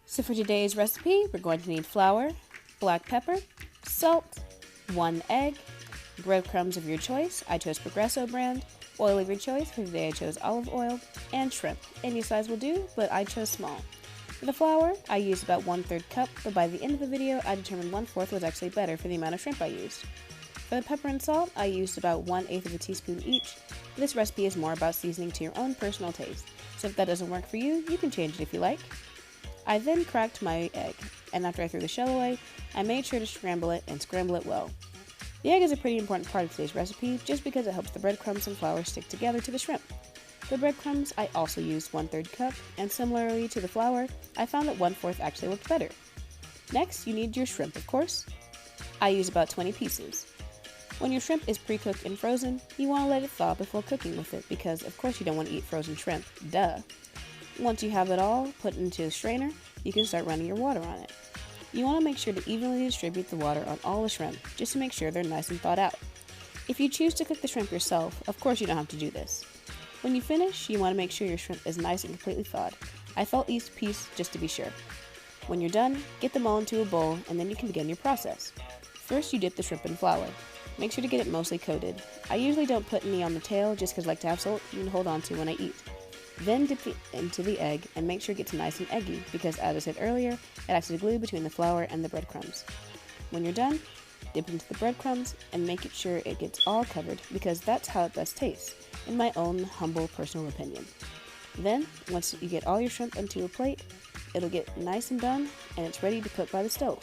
So for today's recipe, we're going to need flour, black pepper, salt, 1 egg, breadcrumbs of your choice. I chose Progresso brand. Oil of your choice. For today I chose olive oil. And shrimp. Any size will do, but I chose small. For the flour, I used about 1/3 cup, but by the end of the video, I determined 1/4 was actually better for the amount of shrimp I used. For the pepper and salt, I used about 1/8 of a teaspoon each. This recipe is more about seasoning to your own personal taste, so if that doesn't work for you, you can change it if you like. I then cracked my egg, and after I threw the shell away, I made sure to scramble it and scramble it well. The egg is a pretty important part of today's recipe just because it helps the breadcrumbs and flour stick together to the shrimp. The breadcrumbs, I also used 1/3 cup, and similarly to the flour, I found that 1/4 actually worked better. Next, you need your shrimp, of course. I use about 20 pieces. When your shrimp is pre-cooked and frozen, you want to let it thaw before cooking with it because, of course, you don't want to eat frozen shrimp. Duh! Once you have it all put into a strainer, you can start running your water on it. You want to make sure to evenly distribute the water on all the shrimp, just to make sure they're nice and thawed out. If you choose to cook the shrimp yourself, of course you don't have to do this. When you finish, you want to make sure your shrimp is nice and completely thawed. I thawed each piece just to be sure. When you're done, get them all into a bowl and then you can begin your process. First, you dip the shrimp in flour. Make sure to get it mostly coated. I usually don't put any on the tail just because I like to have something to hold on to when I eat. Then dip it into the egg and make sure it gets nice and eggy because, as I said earlier, it acts as glue between the flour and the breadcrumbs. When you're done, dip into the breadcrumbs and make sure it gets all covered because that's how it best tastes, in my own humble personal opinion. Then, once you get all your shrimp into a plate, it'll get nice and done and it's ready to put by the stove.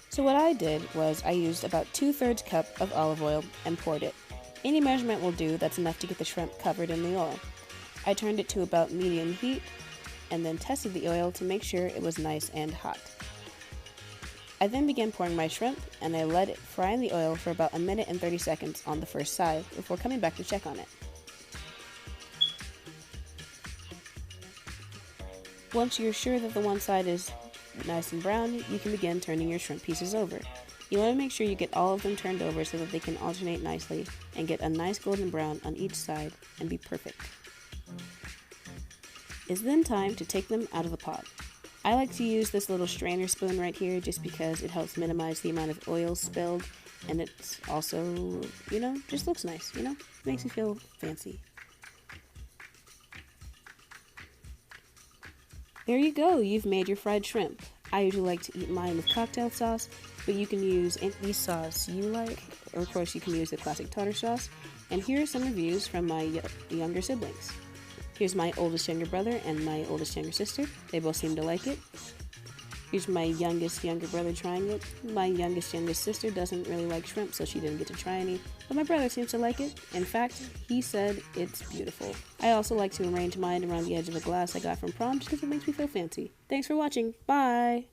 So what I did was I used about 2/3 cup of olive oil and poured it. Any measurement will do that's enough to get the shrimp covered in the oil. I turned it to about medium heat and then tested the oil to make sure it was nice and hot. I then began pouring my shrimp and I let it fry in the oil for about 1 minute and 30 seconds on the first side before coming back to check on it. Once you're sure that the one side is nice and brown, you can begin turning your shrimp pieces over. You want to make sure you get all of them turned over so that they can alternate nicely and get a nice golden brown on each side and be perfect. It's then time to take them out of the pot. I like to use this little strainer spoon right here just because it helps minimize the amount of oil spilled and it's also, just looks nice, makes you feel fancy. There you go, you've made your fried shrimp. I usually like to eat mine with cocktail sauce, but you can use any sauce you like, or of course you can use the classic tartar sauce. And here are some reviews from my younger siblings. Here's my oldest younger brother and my oldest younger sister. They both seem to like it. Here's my youngest younger brother trying it. My youngest sister doesn't really like shrimp, so she didn't get to try any, but my brother seems to like it. In fact, he said it's beautiful. I also like to arrange mine around the edge of a glass I got from prom just because it makes me feel fancy. Thanks for watching. Bye!